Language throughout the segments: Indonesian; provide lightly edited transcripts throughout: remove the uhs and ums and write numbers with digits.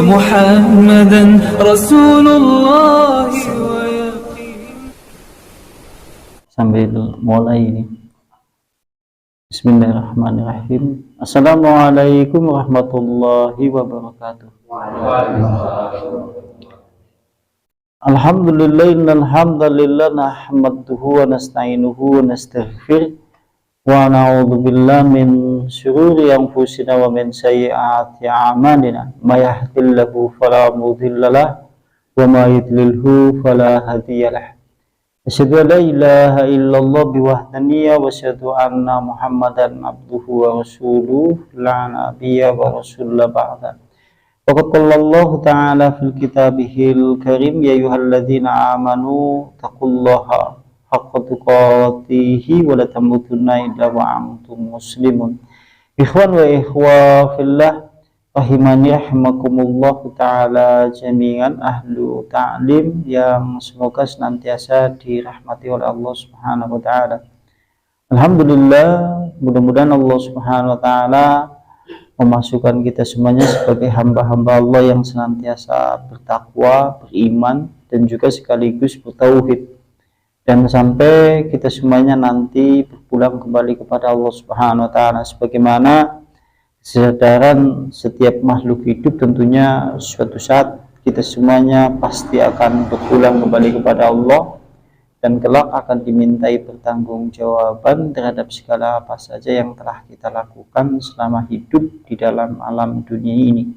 محمدا رسول الله. Sambil mulai ini. Bismillahirrahmanirrahim. Assalamualaikum warahmatullahi wabarakatuh. Alhamdulillah, innal hamdalillah nahmaduhu wa nasta'inuhu wa nastaghfir wa na'udzu billahi min syururi anfusina wa min sayyiati a'malina. May yahdihillahu fala mudhillalah wa may yudlilhu fala hadiyalah. Asyhadu an la ilaha illallah biwahdaniyya wa asyhadu anna Muhammadan abduhu wa rasuluh la nabiyya wa rasulullah ba'da. Waqad qala Allah ta'ala fil kitabihil karim ya ayyuhalladzina amanu taqullaha haqqa tuqatih wa la tamutunna illa wa antum muslimun. Ikhwan wa ikhwa fillah rahimani rahimakumullah ta'ala jami'an ahlu ta'lim yang semoga senantiasa dirahmati oleh Allah subhanahu wa ta'ala. Alhamdulillah, mudah-mudahan Allah subhanahu wa ta'ala memasukkan kita semuanya sebagai hamba-hamba Allah yang senantiasa bertakwa, beriman, dan juga sekaligus bertauhid, dan sampai kita semuanya nanti berpulang kembali kepada Allah subhanahu wa ta'ala sebagaimana kesadaran setiap makhluk hidup. Tentunya suatu saat kita semuanya pasti akan berpulang kembali kepada Allah dan kelak akan dimintai pertanggungjawaban terhadap segala apa saja yang telah kita lakukan selama hidup di dalam alam dunia ini.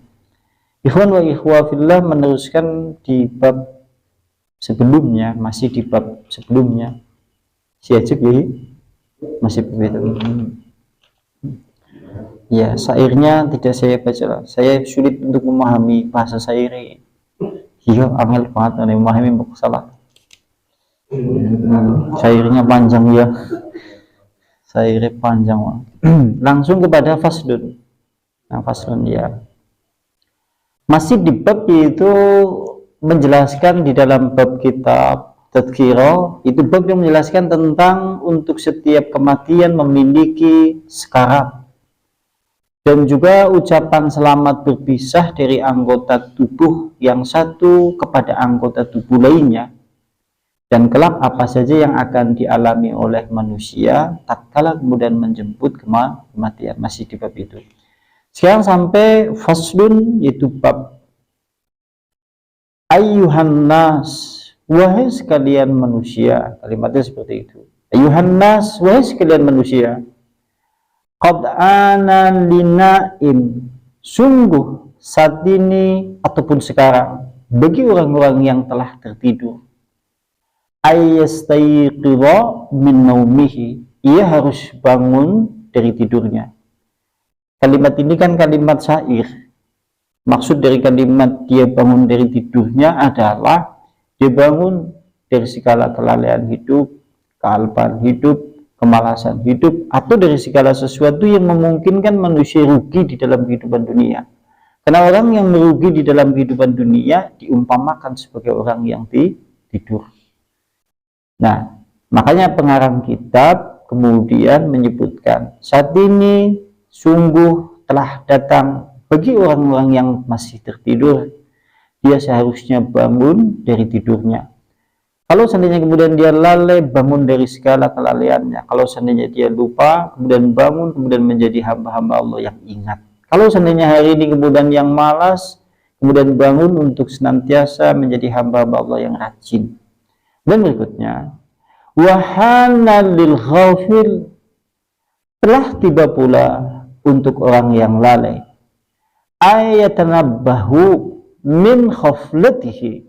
Ikhwan wa ikhwa fillah, meneruskan di bab sebelumnya, masih di bab sebelumnya. Siajib ya? Masih berbeda. Ya, syairnya tidak saya baca. Saya sulit untuk memahami bahasa syair. Iya, angel banget nih memahami buku salah. Syairnya panjang ya. Syairnya panjang. Langsung kepada faslun. Nah, faslun ya. Masih di bab yaitu menjelaskan di dalam bab kitab Tadhkirah, itu bab yang menjelaskan tentang untuk setiap kematian memiliki sekarat. Dan juga ucapan selamat berpisah dari anggota tubuh yang satu kepada anggota tubuh lainnya, dan kelak apa saja yang akan dialami oleh manusia tatkala kemudian menjemput kematian. Masih di bab itu. Sekarang sampai faslun, yaitu bab ayyuhan nas, wahai sekalian manusia. Kalimatnya seperti itu. Ayyuhan nas, wahai sekalian manusia. Qad ana linaim, sungguh saat ini ataupun sekarang bagi orang-orang yang telah tertidur, ayyastayqidha min naumihi, ia harus bangun dari tidurnya. Kalimat ini kan kalimat syair. Maksud dari kalimat dia bangun dari tidurnya adalah dia bangun dari segala kelalaian hidup, kealpaan hidup, kemalasan hidup, atau dari segala sesuatu yang memungkinkan manusia rugi di dalam kehidupan dunia. Karena orang yang merugi di dalam kehidupan dunia diumpamakan sebagai orang yang tidur. Nah, makanya pengarang kitab kemudian menyebutkan, saat ini sungguh telah datang bagi orang-orang yang masih tertidur, dia seharusnya bangun dari tidurnya. Kalau seandainya kemudian dia lalai, bangun dari segala kelalaiannya. Kalau seandainya dia lupa, kemudian bangun, kemudian menjadi hamba-hamba Allah yang ingat. Kalau seandainya hari ini kemudian yang malas, kemudian bangun untuk senantiasa menjadi hamba-hamba Allah yang rajin. Dan berikutnya, wahana lil ghafil, telah tiba pula untuk orang yang lalai, ayatanabbahu min khaflatihi,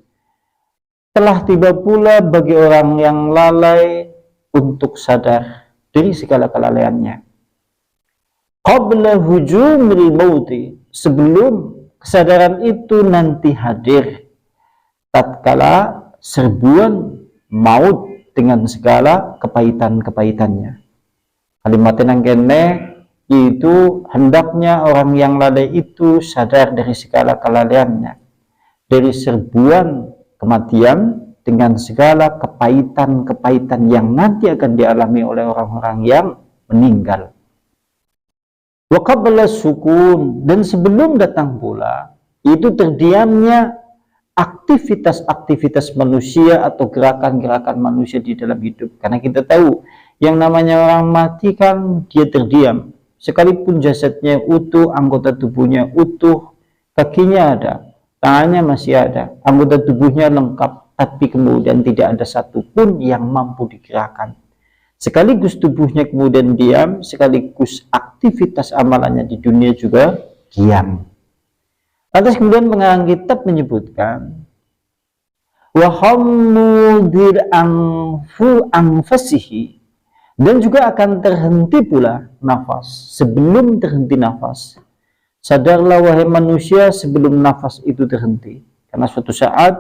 telah tiba pula bagi orang yang lalai untuk sadar dari segala kelalaiannya. Qabla hujumil mauti, sebelum kesadaran itu nanti hadir, tatkala serbuan maut dengan segala kepahitan-kepahitannya. Kalimat yang kene yaitu hendaknya orang yang lalai itu sadar dari segala kelalaiannya, dari serbuan kematian dengan segala kepahitan-kepahitan yang nanti akan dialami oleh orang-orang yang meninggal. Wa qabla sukun, dan sebelum datang pula itu terdiamnya aktivitas-aktivitas manusia atau gerakan-gerakan manusia di dalam hidup. Karena kita tahu yang namanya orang mati kan dia terdiam. Sekalipun jasadnya utuh, anggota tubuhnya utuh, kakinya ada, tangannya masih ada, anggota tubuhnya lengkap, tapi kemudian tidak ada satupun yang mampu digerakkan. Sekaligus tubuhnya kemudian diam, sekaligus aktivitas amalannya di dunia juga diam. Lantas kemudian pengarang kitab menyebutkan wa hammudir anfasihi, dan juga akan terhenti pula nafas. Sebelum terhenti nafas, sadarlah wahai manusia sebelum nafas itu terhenti, karena suatu saat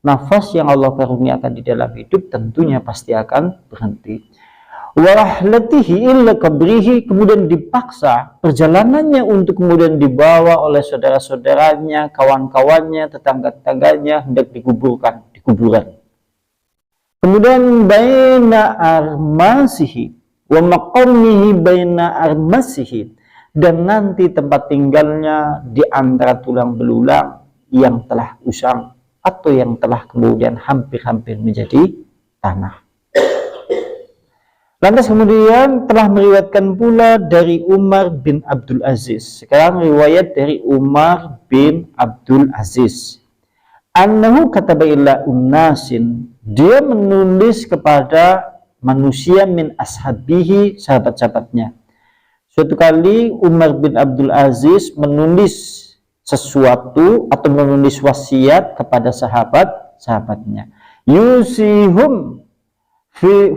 nafas yang Allah karuniakan di dalam hidup tentunya pasti akan berhenti. Warahlatihi illa kabrihi, kemudian dipaksa perjalanannya untuk kemudian dibawa oleh saudara-saudaranya, kawan-kawannya, tetangga-tetangganya hendak dikuburkan di kuburan. Kemudian baina armasihi wa maqamihi baina armasihi, dan nanti tempat tinggalnya di antara tulang belulang yang telah usang atau yang telah kemudian hampir-hampir menjadi tanah. Lantas kemudian telah meriwayatkan pula dari Umar bin Abdul Aziz. Sekarang riwayat dari Umar bin Abdul Aziz. Annahu kataba ila unnasin, dia menulis kepada manusia min ashabihi, sahabat-sahabatnya. Suatu kali Umar bin Abdul Aziz menulis sesuatu atau menulis wasiat kepada sahabat-sahabatnya. Yusihum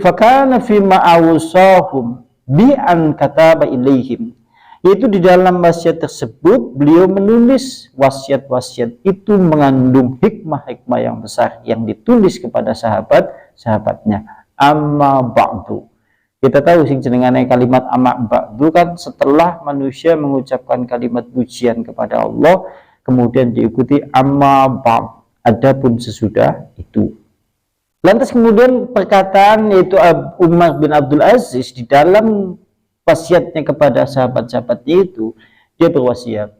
fakana fi ma'awsahum bi an kataba ilaihim, yaitu di dalam wasiat tersebut beliau menulis wasiat-wasiat itu mengandung hikmah-hikmah yang besar yang ditulis kepada sahabat-sahabatnya. Amma ba'du, kita tahu sing jenengane kalimat amma ba'du kan setelah manusia mengucapkan kalimat pujian kepada Allah kemudian diikuti amma ba'd, adapun sesudah itu. Lantas kemudian perkataan yaitu Umar bin Abdul Aziz di dalam wasiatnya kepada sahabat-sahabatnya itu, dia berwasiat,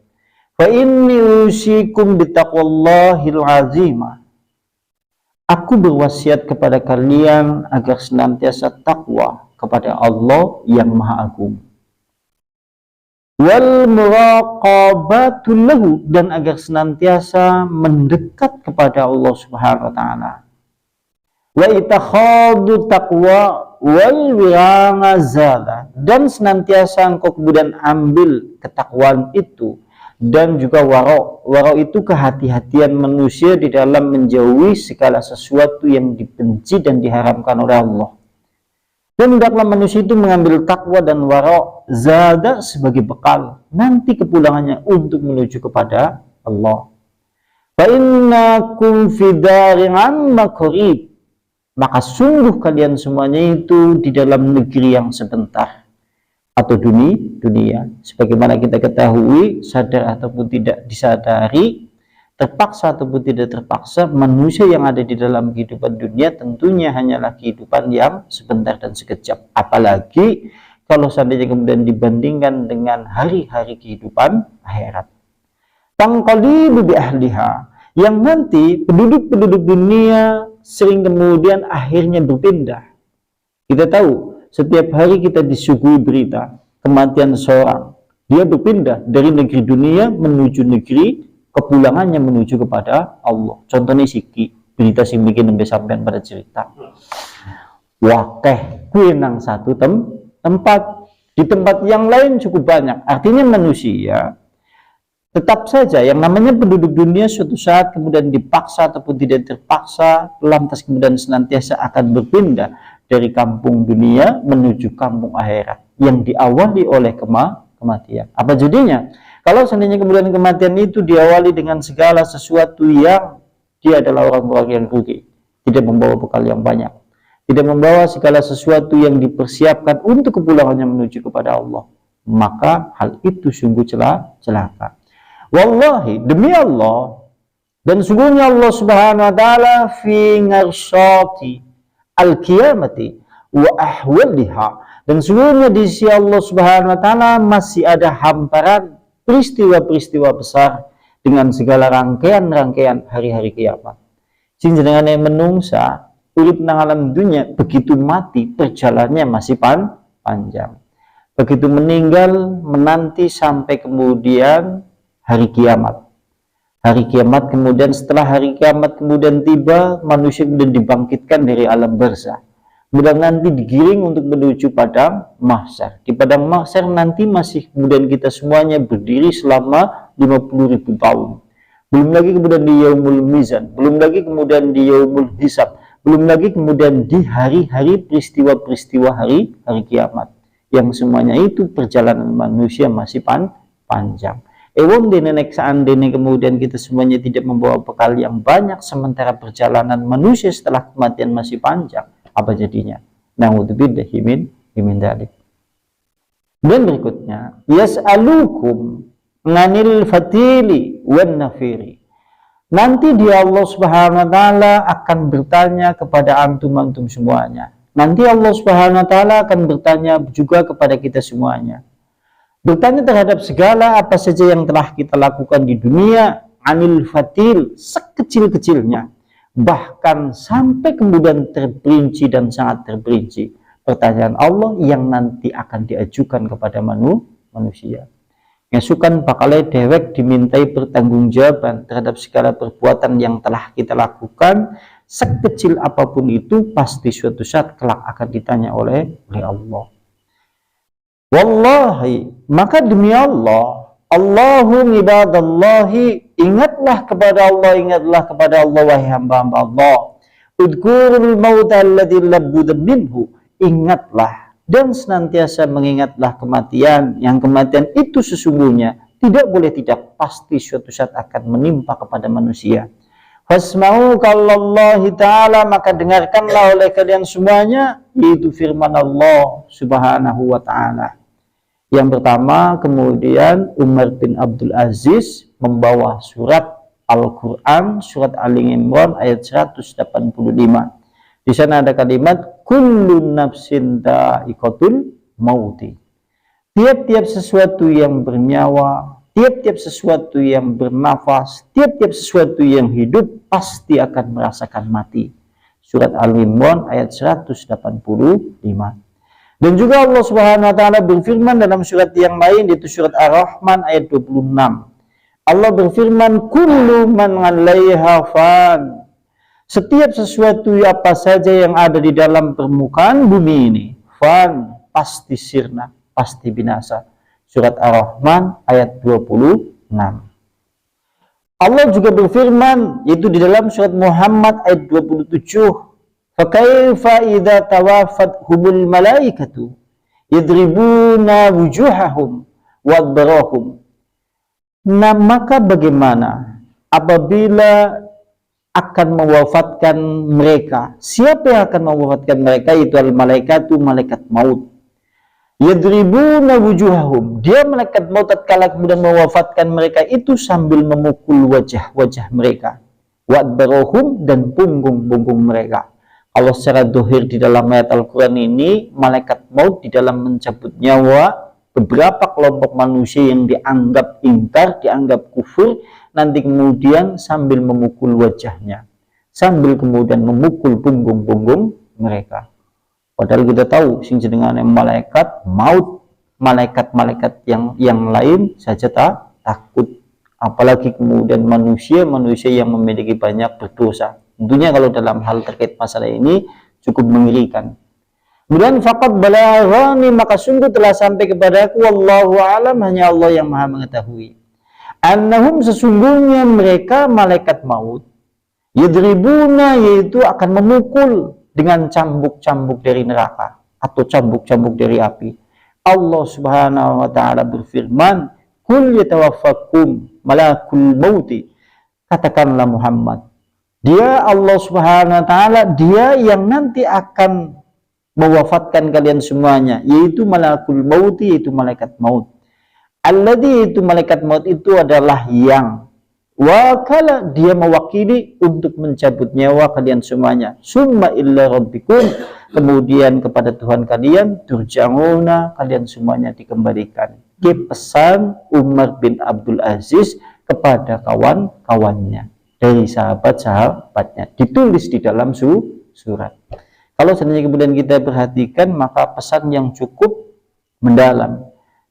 fa inni usikum bitaqwallahil azimah, aku berwasiat kepada kalian agar senantiasa takwa kepada Allah yang Maha Agung, wal muraqabatu lahu, dan agar senantiasa mendekat kepada Allah Subhanahu wa taala, wa itakhadu taqwa wal wirangazala, dan senantiasa engkau kemudian ambil ketakwaan itu dan juga waro. Waro itu kehati-hatian manusia di dalam menjauhi segala sesuatu yang dibenci dan diharamkan oleh Allah. Dan hendaklah manusia itu mengambil takwa dan waro zada sebagai bekal nanti kepulangannya untuk menuju kepada Allah. Fa innakum fi darin maqrib, maka sungguh kalian semuanya itu di dalam negeri yang sebentar atau dunia. Sebagaimana kita ketahui, sadar ataupun tidak disadari, terpaksa ataupun tidak terpaksa, manusia yang ada di dalam kehidupan dunia tentunya hanyalah kehidupan yang sebentar dan sekejap. Apalagi kalau seandainya kemudian dibandingkan dengan hari-hari kehidupan akhirat. Tangqalibu bi ahliha, yang nanti penduduk-penduduk dunia sering kemudian akhirnya berpindah. Kita tahu setiap hari kita disuguhi berita kematian seorang, dia berpindah dari negeri dunia menuju negeri kepulangannya menuju kepada Allah. Contohnya Siki, berita sing bikin nembe sampean pada cerita wakeh kuwi nang satu tempat, di tempat yang lain cukup banyak. Artinya manusia tetap saja yang namanya penduduk dunia suatu saat kemudian dipaksa ataupun tidak terpaksa, lantas kemudian senantiasa akan berpindah dari kampung dunia menuju kampung akhirat yang diawali oleh kematian. Apa jadinya? Kalau seandainya kemudian kematian itu diawali dengan segala sesuatu yang dia adalah orang-orang yang rugi, tidak membawa bekal yang banyak, tidak membawa segala sesuatu yang dipersiapkan untuk kepulangannya menuju kepada Allah, maka hal itu sungguh celaka. Wallahi, demi Allah, dan sungguhnya Allah Subhanahu wa taala fi ngarsyati al-qiyamati wa ahwaliha, dan sungguhnya di sisi Allah Subhanahu wa taala masih ada hamparan peristiwa-peristiwa besar dengan segala rangkaian-rangkaian hari-hari kiamat. Sing jenengane menungsa urip nang alam dunia, begitu mati perjalanannya masih panjang. Begitu meninggal menanti sampai kemudian hari kiamat. Hari kiamat kemudian setelah hari kiamat kemudian tiba, manusia kemudian dibangkitkan dari alam barzah. Kemudian nanti digiring untuk menuju padang mahsyar. Di padang mahsyar nanti masih kemudian kita semuanya berdiri selama 50.000 tahun. Belum lagi kemudian di yaumul mizan, belum lagi kemudian di yaumul hisab, belum lagi kemudian di hari-hari peristiwa-peristiwa hari kiamat. Yang semuanya itu perjalanan manusia masih panjang. Ewon denenek seandainya kemudian kita semuanya tidak membawa bekal yang banyak, sementara perjalanan manusia setelah kematian masih panjang, apa jadinya? Na'udzubillahi min dzalik. Dan berikutnya, yas'alukum nganil fatili wan nafiri. Nanti dia Allah Subhanahu wa taala akan bertanya kepada antum semuanya. Nanti Allah Subhanahu wa taala akan bertanya juga kepada kita semuanya. Bertanya terhadap segala apa saja yang telah kita lakukan di dunia, anil fatil, sekecil-kecilnya, bahkan sampai kemudian terperinci dan sangat terperinci. Pertanyaan Allah yang nanti akan diajukan kepada manusia. Ngesukan bakalnya dewek dimintai pertanggungjawaban terhadap segala perbuatan yang telah kita lakukan, sekecil apapun itu pasti suatu saat kelak akan ditanya oleh Allah. Wallahi, maka demi Allah, Allahum ibadallahi, ingatlah kepada Allah, wahai hamba-hamba Allah. Udkurul mauta alladhi labudda minhu, ingatlah dan senantiasa mengingatlah kematian, yang kematian itu sesungguhnya tidak boleh tidak pasti suatu saat akan menimpa kepada manusia. Fasma'u qallallahi ta'ala, maka dengarkanlah oleh kalian semuanya, yaitu firman Allah Subhanahu wa ta'ala. Yang pertama, kemudian Umar bin Abdul Aziz membawa surat Al-Quran, surat Ali Imran ayat 185. Di sana ada kalimat kullu nafsin dha'iqatul mauti. Tiap-tiap sesuatu yang bernyawa, tiap-tiap sesuatu yang bernafas, tiap-tiap sesuatu yang hidup pasti akan merasakan mati. Surat Ali Imran ayat 185. Dan juga Allah Subhanahu wa taala berfirman dalam surat yang lain, yaitu surat Ar-Rahman ayat 26. Allah berfirman, kullu man 'alaiha fan. Setiap sesuatu apa saja yang ada di dalam permukaan bumi ini, fan, pasti sirna, pasti binasa. Surat Ar-Rahman ayat 26. Allah juga berfirman, yaitu di dalam surat Muhammad ayat 27. Fakaifa idza tawafathumul malaikatu yadribuna wujuhahum wa adbarahum. Nah, maka bagaimana apabila akan mewafatkan mereka? Siapa yang akan mewafatkan mereka? Itu al-malaikatu, malaikat maut. Yadribuna wujuhahum, dia malaikat maut tatkala kemudian mewafatkan mereka itu sambil memukul wajah-wajah mereka. Wa adbarahum, dan punggung-punggung mereka. Allah secara dohir di dalam ayat Al-Quran ini, malaikat maut di dalam mencabut nyawa beberapa kelompok manusia yang dianggap ingkar, dianggap kufur, nanti kemudian sambil memukul wajahnya, sambil kemudian memukul punggung-punggung mereka. Padahal kita tahu sing jenengane malaikat maut, malaikat-malaikat yang lain saja takut, apalagi kemudian manusia yang memiliki banyak berdosa. Tentunya kalau dalam hal terkait masalah ini cukup mengerikan. Kemudian faqad balaghani, maka sungguh telah sampai kepadaku, wallahu alam, hanya Allah yang maha mengetahui. Annahum, sesungguhnya mereka malaikat maut, yadribuna, yaitu akan memukul dengan cambuk-cambuk dari neraka atau cambuk-cambuk dari api. Allah Subhanahu wa taala berfirman, kul yatawaffakum malakul mauti, katakanlah Muhammad, dia Allah Subhanahu wa taala, dia yang nanti akan mewafatkan kalian semuanya, yaitu malakul mauti, yaitu malaikat maut. Alladzi, itu malaikat maut itu adalah yang wakala, dia mewakili untuk mencabut nyawa kalian semuanya. Summa illa rabbikum, kemudian kepada Tuhan kalian turja'una, kalian semuanya dikembalikan. Pesan Umar bin Abdul Aziz kepada kawan-kawannya dari sahabat-sahabatnya, ditulis di dalam surat. Kalau seandainya kemudian kita perhatikan, maka pesan yang cukup mendalam,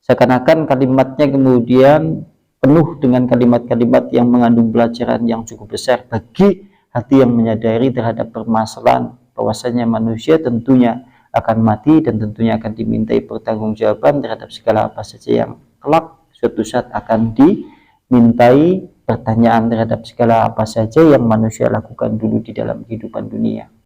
seakan-akan kalimatnya kemudian penuh dengan kalimat-kalimat yang mengandung pelajaran yang cukup besar bagi hati yang menyadari terhadap permasalahan bahwasanya manusia tentunya akan mati dan tentunya akan dimintai pertanggungjawaban terhadap segala apa saja yang kelak suatu saat akan dimintai pertanyaan terhadap segala apa saja yang manusia lakukan dulu di dalam kehidupan dunia.